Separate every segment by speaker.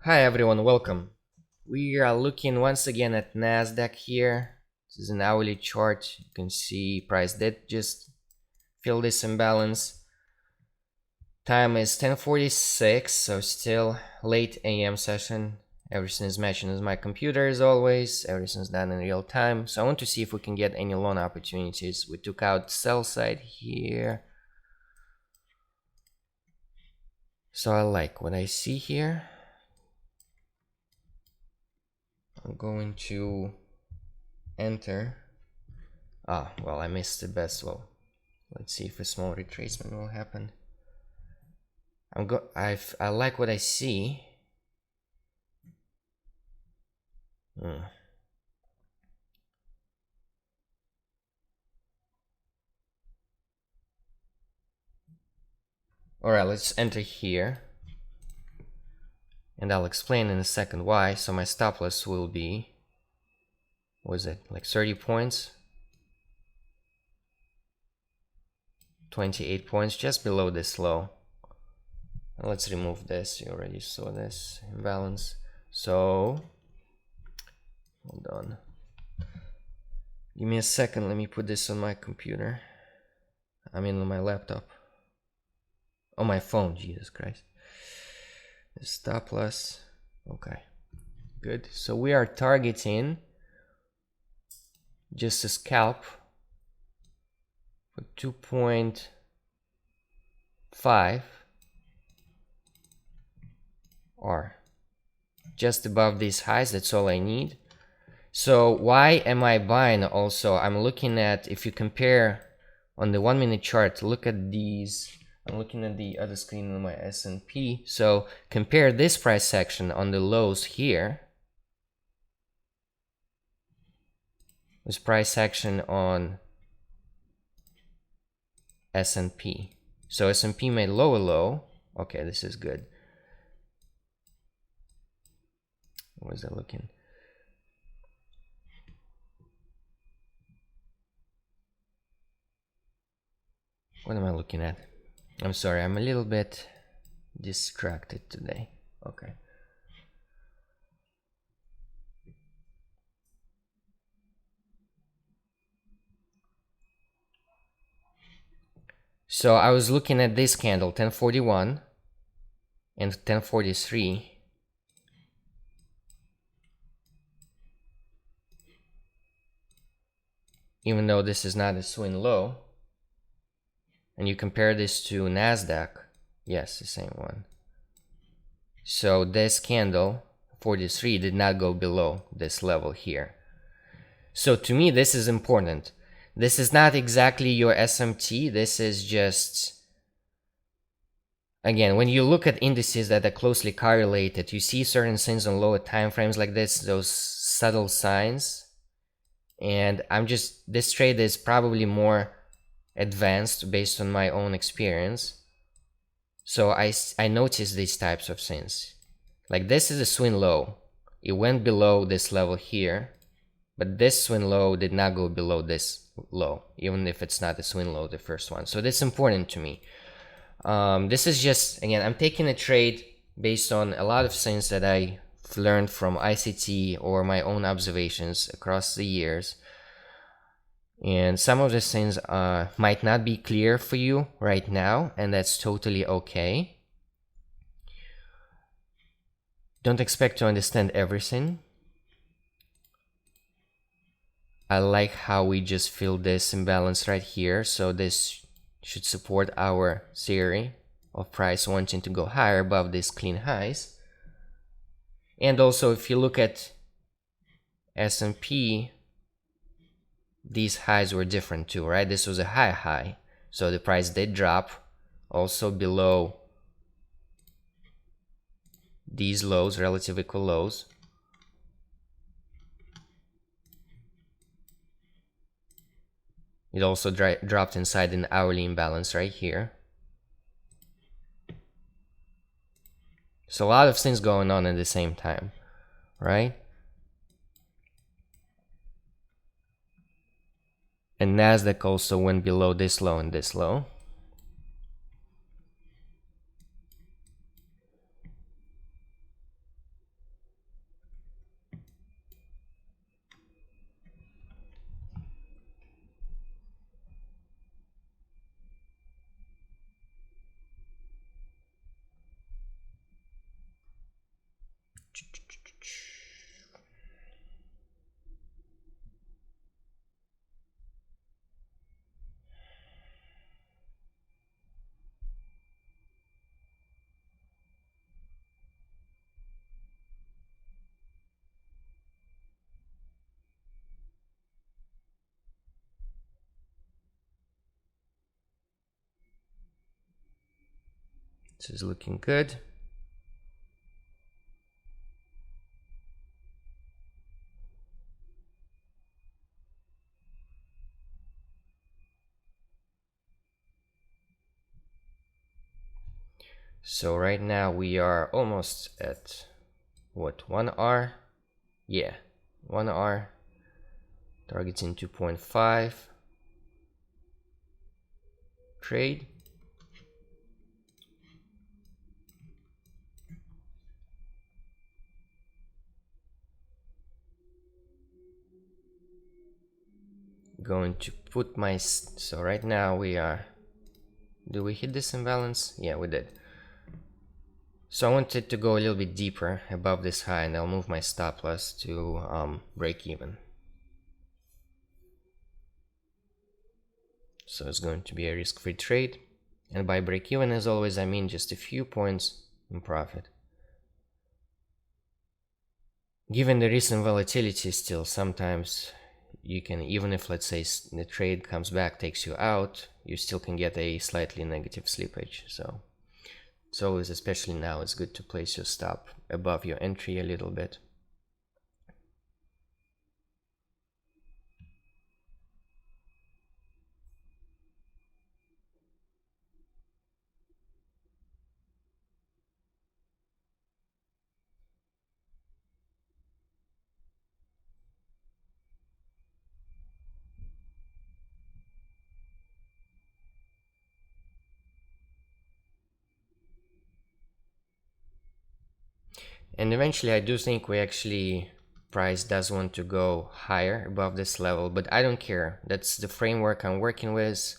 Speaker 1: Hi everyone, welcome. We are looking once again at NASDAQ here. This is an hourly chart. You can see price did just fill this imbalance. Time is 10:46, so still late AM session. Everything is matching with my computer as always. Everything's done in real time. So I want to see if we can get any loan opportunities. We took out sell side here. So I like what I see here. I'm going to enter. Well, I missed the best. Well, let's see if a small retracement will happen. I like what I see. Alright, let's enter here. And I'll explain in a second why. So my stop loss will be, what is it, like 30 points? 28 points, just below this low. Let's remove this. You already saw this imbalance. So, hold on. Give me a second. Let me put this on my computer. I mean, on my laptop. On my phone, Jesus Christ. The stop loss. Okay, good. So we are targeting just a scalp for 2.5 or just above these highs. That's all I need. So why am I buying also? I'm looking at, if you compare on the 1 minute chart, look at these. I'm looking at the other screen on my S&P. So compare this price section on the lows here. This price action on S&P. So S&P made lower low. Okay, this is good. Where's that looking? What am I looking at? I'm sorry, I'm a little bit distracted today. Okay. So I was looking at this candle, 1041 and 1043. Even though this is not a swing low. And you compare this to NASDAQ. Yes, the same one. So this candle, 43, did not go below this level here. So to me, this is important. This is not exactly your SMT. This is just, again, when you look at indices that are closely correlated, you see certain things on lower time frames like this, those subtle signs. And this trade is probably more advanced based on my own experience. So I noticed these types of things. Like this is a swing low. It went below this level here, but this swing low did not go below this low, even if it's not a swing low, the first one. So that's important to me. This is just, again, I'm taking a trade based on a lot of things that I've learned from ICT or my own observations across the years. And some of these things might not be clear for you right now, and that's totally okay. Don't expect to understand everything. I like how we just filled this imbalance right here, so this should support our theory of price wanting to go higher above these clean highs. And also, if you look at S&P, these highs were different too, right? This was a high, so the price did drop also below these lows, relative equal lows. It also dropped inside an hourly imbalance right here. So a lot of things going on at the same time, right? And NASDAQ also went below this low and this low. This is looking good. So right now we are almost at what, 1R? Yeah, 1R. Targets in 2.5. Trade. Going to put my, so right now we are, do we hit this imbalance? Yeah, we did. So I wanted to go a little bit deeper above this high, and I'll move my stop loss to break even. So it's going to be a risk-free trade, and by break even, as always, I mean just a few points in profit. Given the recent volatility, still sometimes you can, even if let's say the trade comes back, takes you out, you still can get a slightly negative slippage. So it's always, especially now, it's good to place your stop above your entry a little bit. And eventually I do think price does want to go higher above this level, but I don't care. That's the framework I'm working with.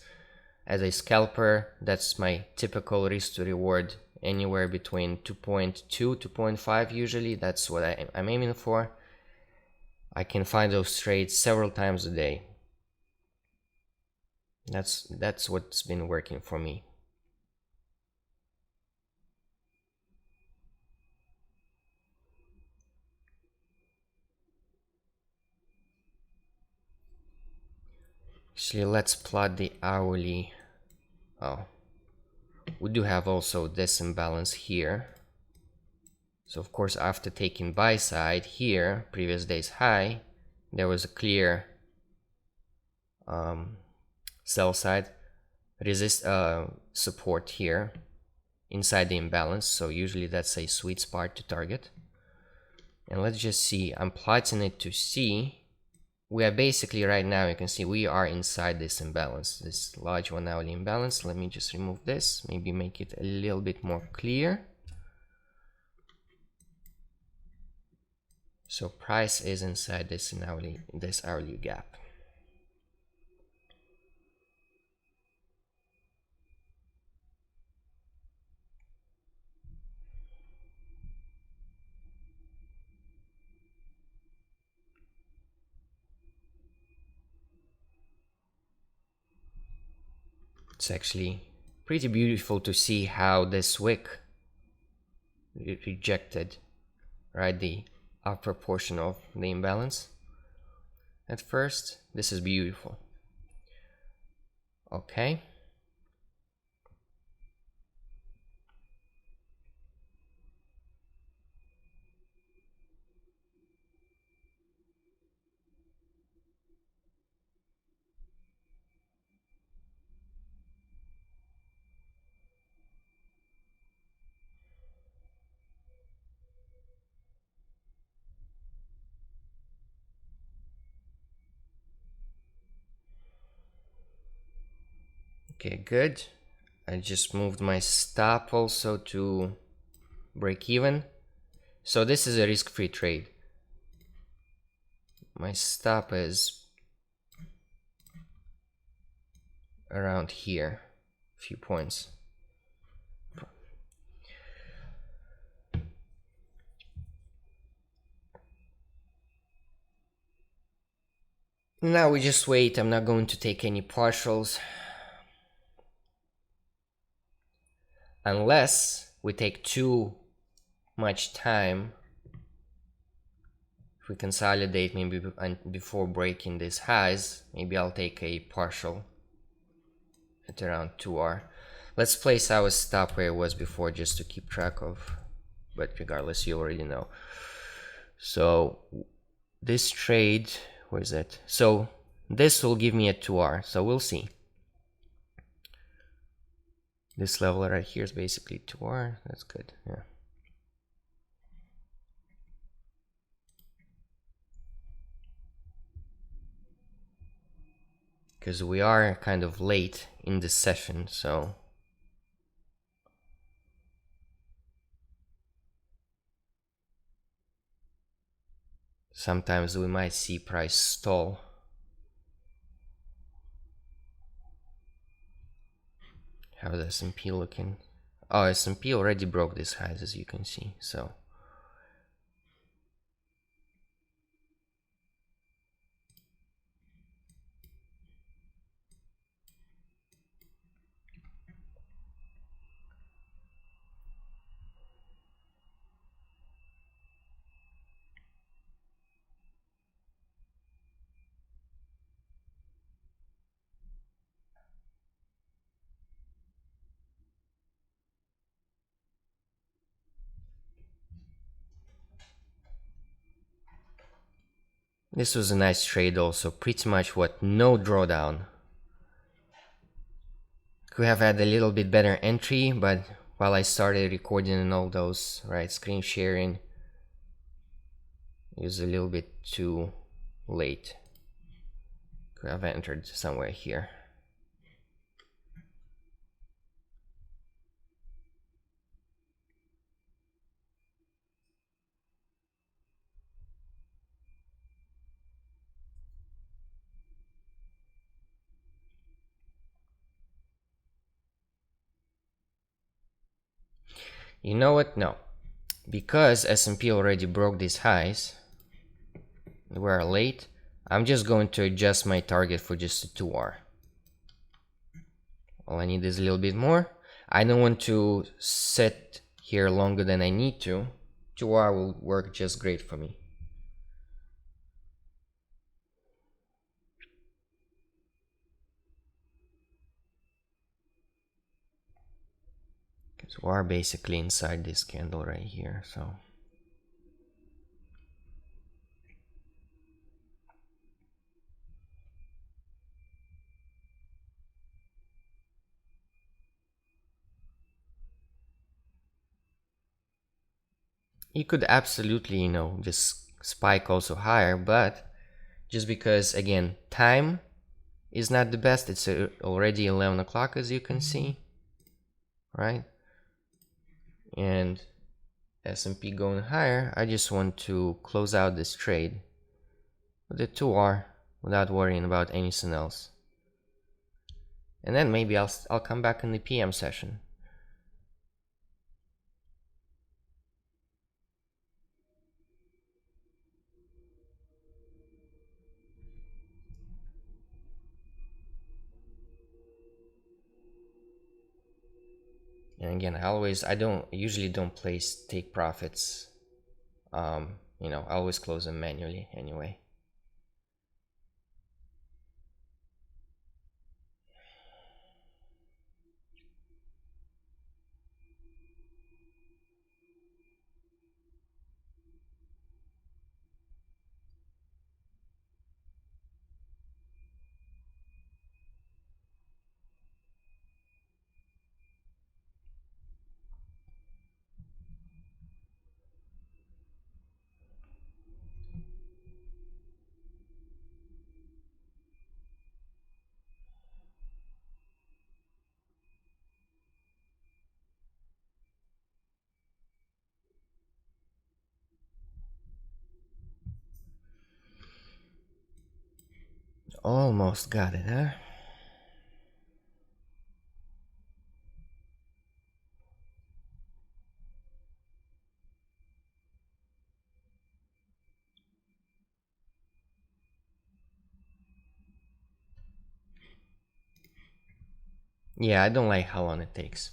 Speaker 1: As a scalper, that's my typical risk to reward, anywhere between 2.2 to 2.5 usually. That's what I'm aiming for. I can find those trades several times a day. That's what's been working for me. Actually, let's plot the hourly. Oh, we do have also this imbalance here. So of course, after taking buy side here, previous day's high, there was a clear sell side support here inside the imbalance. So usually that's a sweet spot to target. And let's just see, I'm plotting it to see. We are basically right now, you can see we are inside this imbalance, this large 1 hourly imbalance. Let me just remove this, maybe make it a little bit more clear. So price is inside this hourly gap. It's actually pretty beautiful to see how this wick rejected, right, the upper portion of the imbalance. At first, this is beautiful. Okay. Okay, good. I just moved my stop also to break even. So this is a risk-free trade. My stop is around here, a few points. Now we just wait. I'm not going to take any partials unless we take too much time. If we consolidate maybe before breaking these highs, maybe I'll take a partial at around 2R. Let's place our stop where it was before just to keep track of, but regardless, you already know. So this trade, where is it? So this will give me a 2R, so we'll see. This level right here is basically 2R, that's good, yeah. Because we are kind of late in this session, so sometimes we might see price stall. How's the S&P looking? Oh, S&P already broke this highs, as you can see, so this was a nice trade also, pretty much what, no drawdown. Could have had a little bit better entry, but while I started recording and all those, right, screen sharing, it was a little bit too late. Could have entered somewhere here. You know what? No. Because S&P already broke these highs, we're late, I'm just going to adjust my target for just a 2R. All I need is a little bit more. I don't want to sit here longer than I need to. 2R will work just great for me. Because we are basically inside this candle right here, so. You could absolutely, you know, just spike also higher, but just because, again, time is not the best. It's already 11 o'clock, as you can see, right? And S&P going higher, I just want to close out this trade with a 2R without worrying about anything else. And then maybe I'll come back in the PM session. And again, I usually don't place take profits. You know, I always close them manually anyway. Almost got it, huh? Yeah, I don't like how long it takes.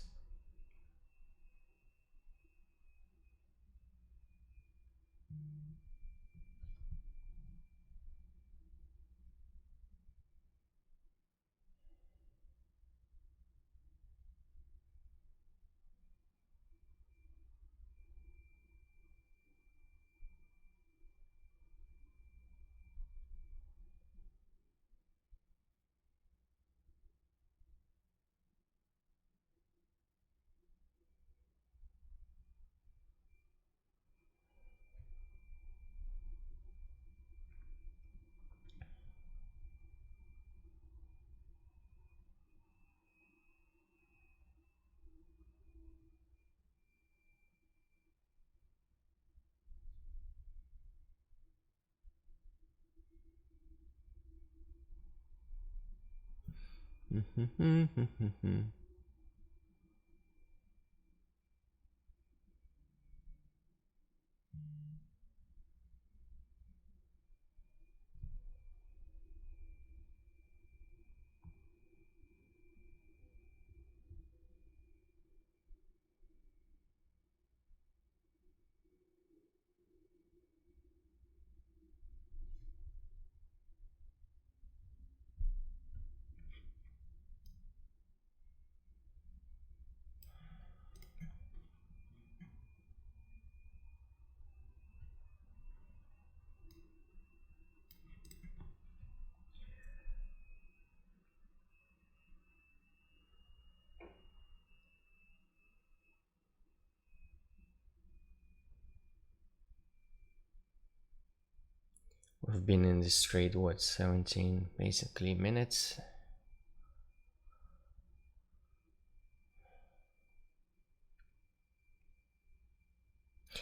Speaker 1: We've been in this trade, what, 17 basically minutes.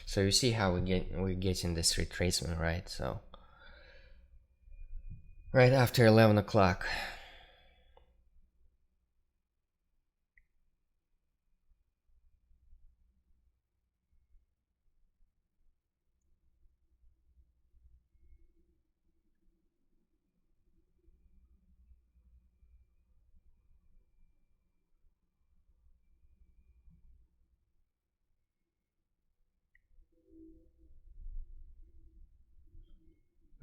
Speaker 1: So you see how we're getting this retracement, right? So right after 11 o'clock.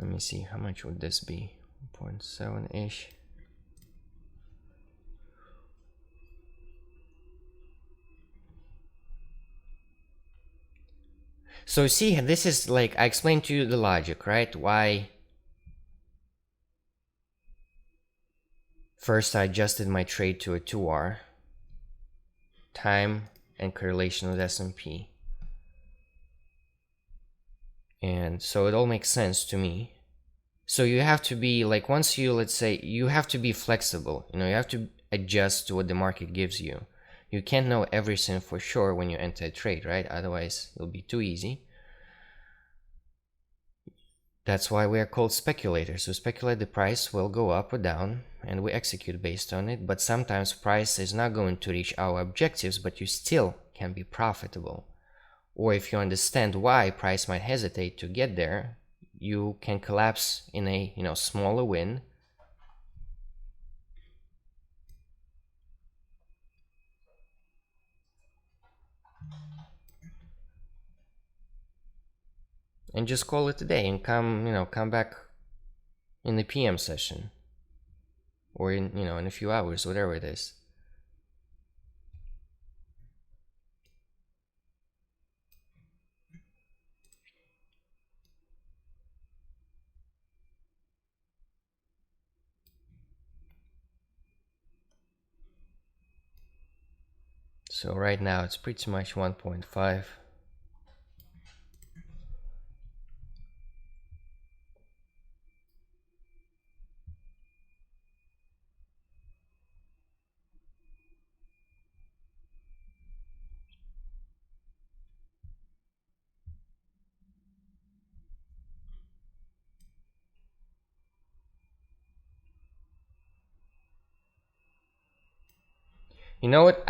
Speaker 1: Let me see, how much would this be? 0.7-ish. So see, this is like, I explained to you the logic, right? Why first I adjusted my trade to a 2R, time and correlation with S&P. And so it all makes sense to me. So you have to be like, once you, let's say, you have to be flexible, you have to adjust to what the market gives you. You can't know everything for sure when you enter a trade, right? Otherwise it'll be too easy. That's why we are called speculators. We speculate the price will go up or down and we execute based on it. But sometimes price is not going to reach our objectives, but you still can be profitable. Or if you understand why price might hesitate to get there, you can collapse in a smaller win. And just call it a day and come back in the PM session. Or in a few hours, whatever it is. So right now it's pretty much 1.5. You know what?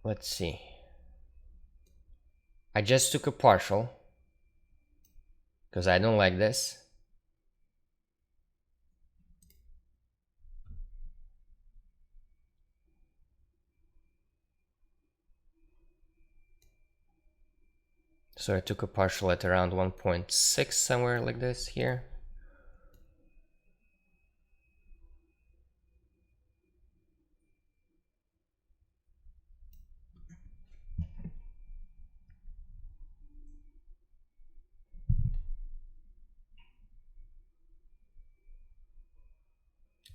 Speaker 1: Let's see. I just took a partial because I don't like this. So I took a partial at around 1.6, somewhere like this here.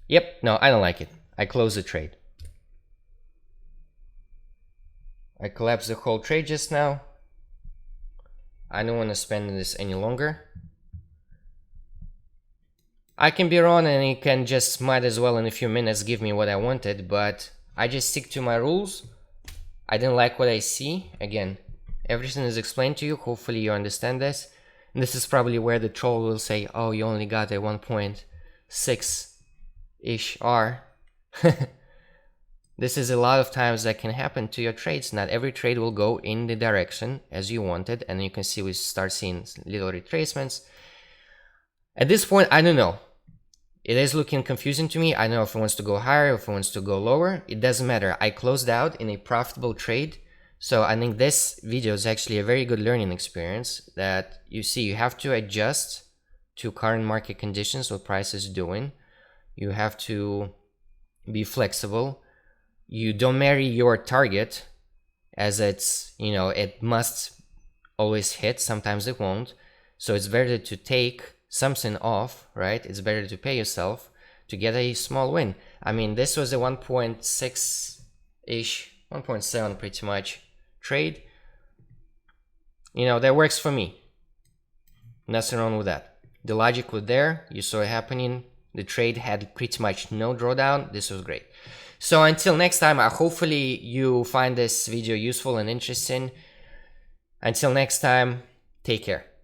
Speaker 1: Yep, no, I don't like it. I close the trade. I collapsed the whole trade just now. I don't want to spend this any longer. I can be wrong and it can just might as well in a few minutes give me what I wanted, but I just stick to my rules. I didn't like what I see. Again, everything is explained to you. Hopefully you understand this. And this is probably where the troll will say, oh, you only got a 1.6-ish ish R. This is a lot of times that can happen to your trades. Not every trade will go in the direction as you wanted, and you can see we start seeing little retracements. At this point, I don't know. It is looking confusing to me. I don't know if it wants to go higher, if it wants to go lower. It doesn't matter. I closed out in a profitable trade. So I think this video is actually a very good learning experience that you see you have to adjust to current market conditions, what price is doing. You have to be flexible. You don't marry your target as it's, it must always hit. Sometimes it won't. So it's better to take something off, right? It's better to pay yourself to get a small win. I mean, this was a 1.6-ish, 1.7 pretty much trade. That works for me. Nothing wrong with that. The logic was there. You saw it happening. The trade had pretty much no drawdown. This was great. So until next time, hopefully you find this video useful and interesting. Until next time, take care.